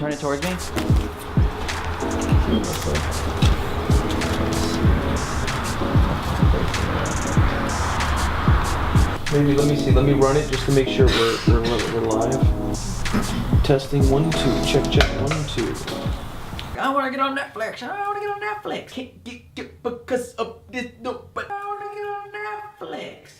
turn it towards me? Maybe, let me see. Let me run it just to make sure we're live. Testing 1 2. Check 1 2. I want to get on Netflix. I want to get on Netflix. Can't get because of this. No, but I want to get on Netflix.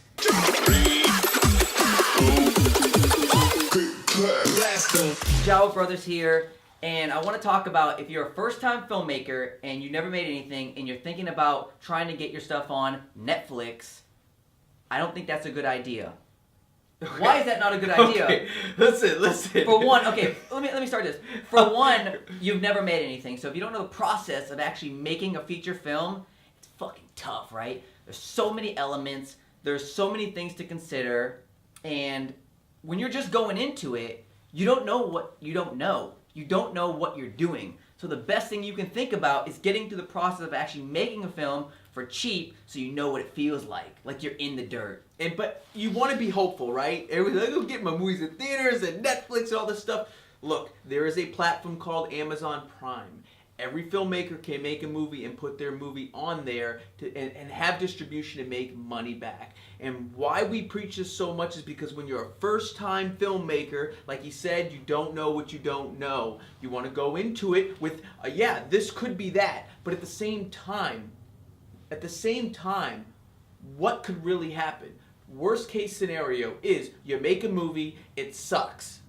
Jalbert Brothers here, and I want to talk about if you're a first-time filmmaker and you never made anything and you're thinking about trying to get your stuff on Netflix, I don't think that's a good idea. Okay. Why is that not a good idea? Okay. Listen. For one, okay, let me start this. For one, you've never made anything, so if you don't know the process of actually making a feature film, it's fucking tough, right? There's so many elements, there's so many things to consider, and when you're just going into it, you don't know what you don't know. You don't know what you're doing. So the best thing you can think about is getting through the process of actually making a film for cheap so you know what it feels like you're in the dirt. But you want to be hopeful, right? Everyone's like, go get my movies in theaters and Netflix and all this stuff. Look, there is a platform called Amazon Prime. Every filmmaker can make a movie and put their movie on there and have distribution and make money back. And why we preach this so much is because when you're a first-time filmmaker, like you said, you don't know what you don't know. You want to go into it with, yeah, this could be that. But at the same time, what could really happen? Worst case scenario is you make a movie, it sucks.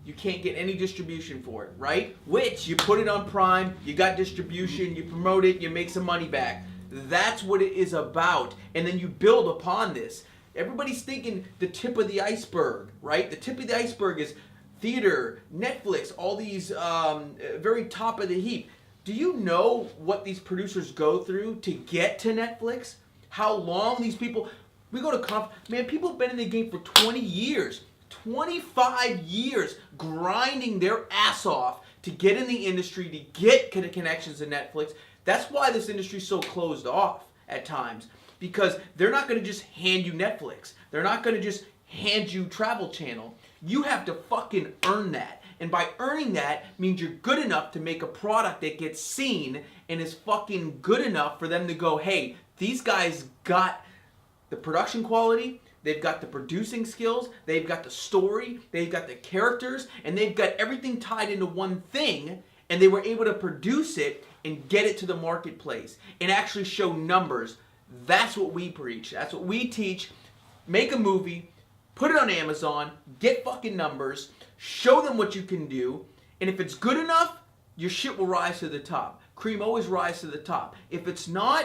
You can't get any distribution for it, right? Which, you put it on Prime, you got distribution, you promote it, you make some money back. That's what it is about. And then you build upon this. Everybody's thinking the tip of the iceberg, right? The tip of the iceberg is theater, Netflix, all these very top of the heap. Do you know what these producers go through to get to Netflix? How long these people... We go to man, people have been in the game for 20 years. 25 years grinding their ass off to get in the industry, to get connections to Netflix. That's why this industry is so closed off at times. Because they're not going to just hand you Netflix. They're not going to just hand you Travel Channel. You have to fucking earn that. And by earning that means you're good enough to make a product that gets seen and is fucking good enough for them to go, hey, these guys got the production quality, they've got the producing skills, they've got the story, they've got the characters, and they've got everything tied into one thing, and they were able to produce it and get it to the marketplace and actually show numbers. That's what we preach. That's what we teach. Make a movie, put it on Amazon, get fucking numbers, show them what you can do, and if it's good enough, your shit will rise to the top. Cream always rise to the top. If it's not,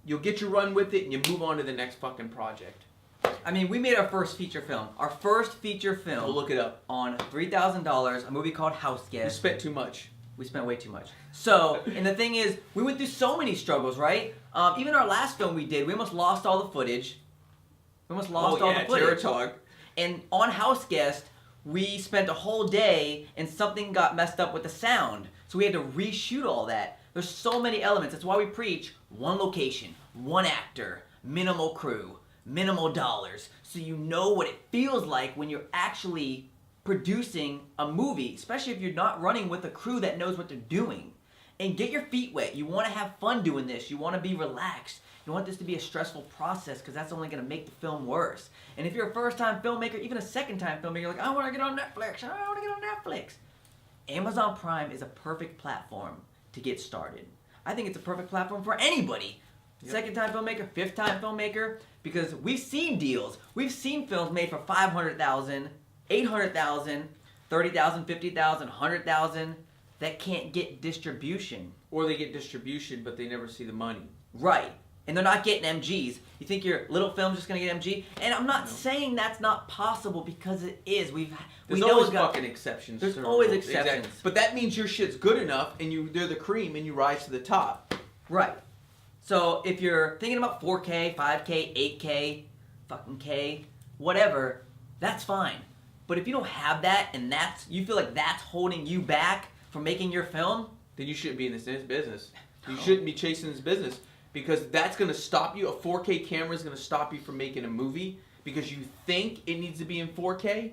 you'll get your run with it and you move on to the next fucking project. I mean, we made our first feature film. Our first feature film. We'll look it up. On $3,000, a movie called House Guest. We spent too much. We spent way too much. So, and the thing is, we went through so many struggles, right? Even our last film we did, we almost lost all the footage. We almost lost all the footage. Terror Talk. And on House Guest, we spent a whole day and something got messed up with the sound. So we had to reshoot all that. There's so many elements. That's why we preach one location, one actor, minimal crew, minimal dollars. So you know what it feels like when you're actually producing a movie, especially if you're not running with a crew that knows what they're doing. And get your feet wet. You want to have fun doing this. You want to be relaxed. You want this to be a stressful process because that's only going to make the film worse. And if you're a first-time filmmaker, even a second-time filmmaker, you're like, I want to get on Netflix. I want to get on Netflix. Amazon Prime is a perfect platform to get started. I think it's a perfect platform for anybody. Yep. Second-time filmmaker, fifth-time filmmaker, because we've seen deals. We've seen films made for $500,000, $800,000, $30,000, $50,000, $100,000 that can't get distribution. Or they get distribution, but they never see the money. Right. And they're not getting MGs. You think your little film's just going to get MG? And I'm not saying that's not possible because it is. There's always fucking exceptions. There's always exceptions. Exactly. But that means your shit's good enough and they're the cream and you rise to the top. Right. So if you're thinking about 4K, 5K, 8K, fucking K, whatever, that's fine. But if you don't have that and you feel like that's holding you back from making your film, then you shouldn't be in this business. You shouldn't be chasing this business. Because that's going to stop you. A 4K camera is going to stop you from making a movie because you think it needs to be in 4K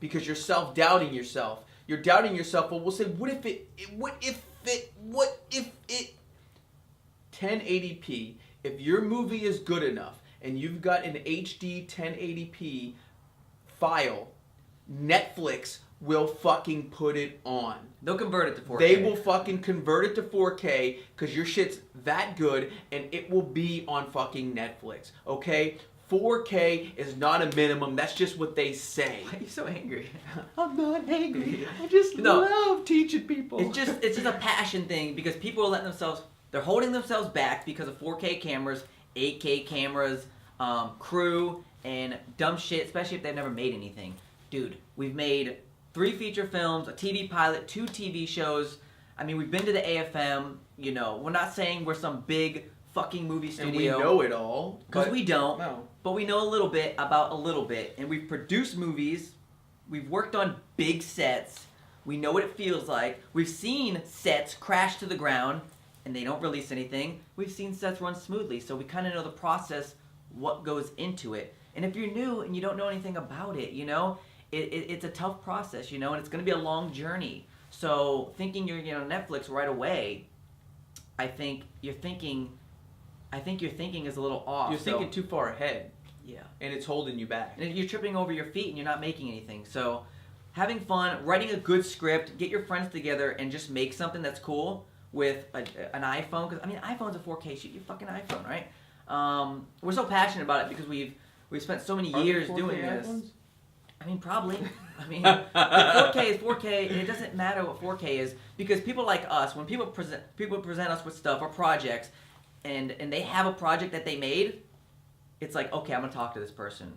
because you're self-doubting yourself. You're doubting yourself. Well, we'll say, what if it 1080p. If your movie is good enough and you've got an HD 1080p file, Netflix will fucking put it on. They'll convert it to 4K. They will fucking convert it to 4K because your shit's that good and it will be on fucking Netflix. Okay? 4K is not a minimum. That's just what they say. Why are you so angry? I'm not angry. I just love teaching people. It's just a passion thing because people are letting themselves, they're holding themselves back because of 4K cameras, 8K cameras, crew, and dumb shit, especially if they've never made anything. Dude, we've made 3 feature films, a TV pilot, 2 TV shows. I mean, we've been to the AFM, you know. We're not saying we're some big fucking movie studio. And we know it all. Because we don't. No. But we know a little bit about a little bit. And we've produced movies. We've worked on big sets. We know what it feels like. We've seen sets crash to the ground and they don't release anything. We've seen sets run smoothly. So we kind of know the process, what goes into it. And if you're new and you don't know anything about it, you know, it's a tough process, you know, and it's going to be a long journey. So thinking you're going to get on Netflix right away, I think your thinking is a little off. You're thinking too far ahead. Yeah. And it's holding you back. And you're tripping over your feet and you're not making anything. So having fun, writing a good script, get your friends together and just make something that's cool with an iPhone. Because, I mean, iPhone's a 4K. Shoot your fucking iPhone, right? We're so passionate about it because we've spent so many years doing this. iPhones? I mean, probably. I mean, 4K is 4K, and it doesn't matter what 4K is because people like us, when people present us with stuff or projects, and they have a project that they made, it's like, okay, I'm gonna talk to this person.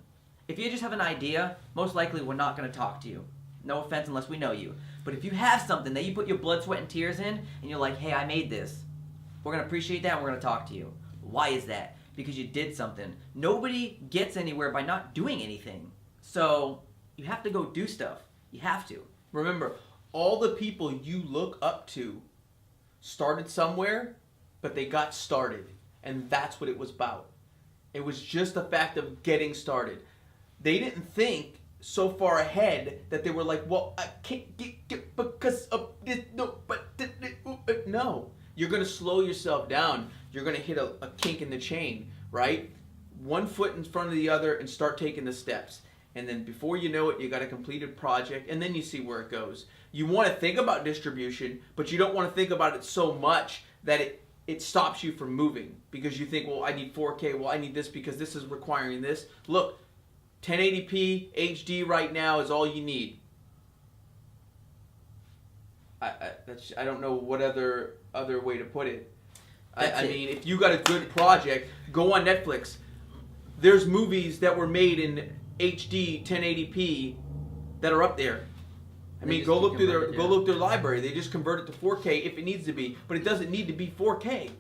If you just have an idea, most likely we're not gonna talk to you. No offense, unless we know you. But if you have something that you put your blood, sweat, and tears in, and you're like, hey, I made this, we're gonna appreciate that, and we're gonna talk to you. Why is that? Because you did something. Nobody gets anywhere by not doing anything. So you have to go do stuff. You have to. Remember, all the people you look up to started somewhere, but they got started. And that's what it was about. It was just the fact of getting started. They didn't think so far ahead that they were like, well, I can't get because of this. No. You're going to slow yourself down. You're going to hit a kink in the chain, right? One foot in front of the other and start taking the steps. And then before you know it, you got a completed project, and then you see where it goes. You want to think about distribution, but you don't want to think about it so much that it stops you from moving. Because you think, well, I need 4K, well, I need this because this is requiring this. Look, 1080p HD right now is all you need. I don't know what other way to put it. I mean, if you got a good project, go on Netflix. There's movies that were made in HD 1080p that are up there. I mean, go look through their library. They just convert it to 4K if it needs to be, but it doesn't need to be 4K.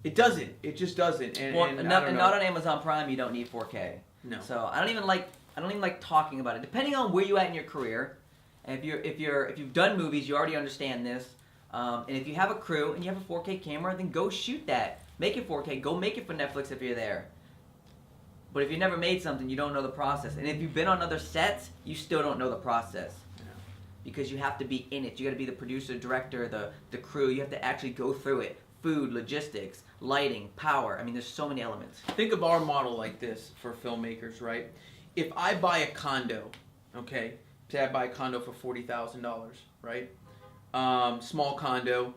It doesn't. It just doesn't. And not on Amazon Prime. You don't need 4K. No. So I don't even like talking about it. Depending on where you at in your career, and if you've done movies, you already understand this. And if you have a crew and you have a 4K camera, then go shoot that. Make it 4K. Go make it for Netflix if you're there. But if you never made something, you don't know the process. And if you've been on other sets, you still don't know the process. Yeah. Because you have to be in it. You got to be the producer, director, the crew. You have to actually go through it. Food, logistics, lighting, power. I mean, there's so many elements. Think of our model like this for filmmakers, right? If I buy a condo, okay, say I buy a condo for $40,000, right? Small condo,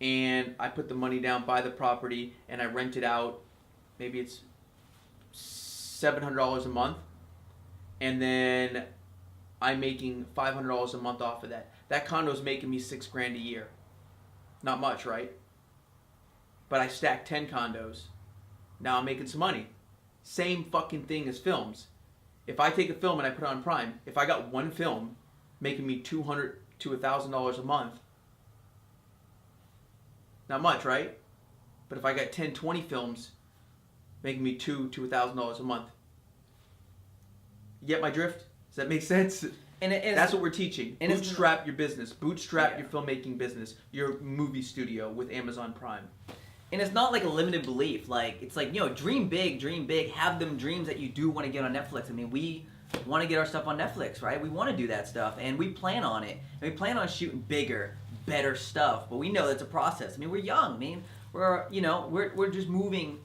and I put the money down, buy the property, and I rent it out. Maybe it's $700 a month, and then I'm making $500 a month off of that. That condo's making me $6,000 a year. Not much, right? But I stacked 10 condos. Now I'm making some money. Same fucking thing as films. If I take a film and I put it on Prime, if I got one film making me $200 to $1,000 a month, not much, right? But if I got 10, 20 films making me $2,000 to $1,000 a month, you get my drift? Does that make sense? And that's what we're teaching. And bootstrap your business. Bootstrap your filmmaking business. Your movie studio with Amazon Prime. And it's not like a limited belief. Like, it's like, you know, dream big, have them dreams that you do want to get on Netflix. I mean, we want to get our stuff on Netflix, right? We want to do that stuff, and we plan on it. And we plan on shooting bigger, better stuff. But we know that's a process. I mean, we're young. I mean, we're just moving,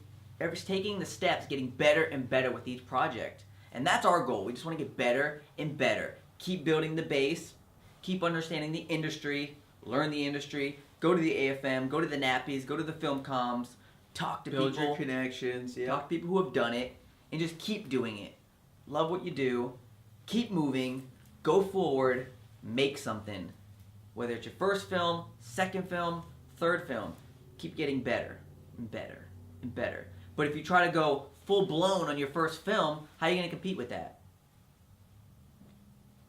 taking the steps, getting better and better with each project. And that's our goal. We just want to get better and better. Keep building the base, keep understanding the industry, learn the industry, go to the AFM, go to the Nappies, go to the film comms, talk to Build people. your connections. Yeah. Talk to people who have done it, and just keep doing it. Love what you do. Keep moving. Go forward. Make something. Whether it's your first film, second film, third film, keep getting better and better and better. But if you try to go full blown on your first film, how are you going to compete with that?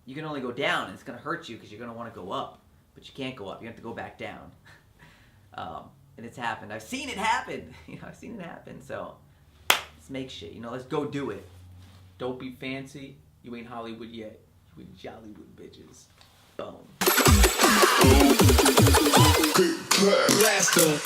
You can only go down, and it's going to hurt you because you're going to want to go up. But you can't go up. You have to go back down. And it's happened. I've seen it happen. I've seen it happen. So let's make shit. Let's go do it. Don't be fancy. You ain't Hollywood yet. You ain't Jollywood bitches. Boom. Blaster.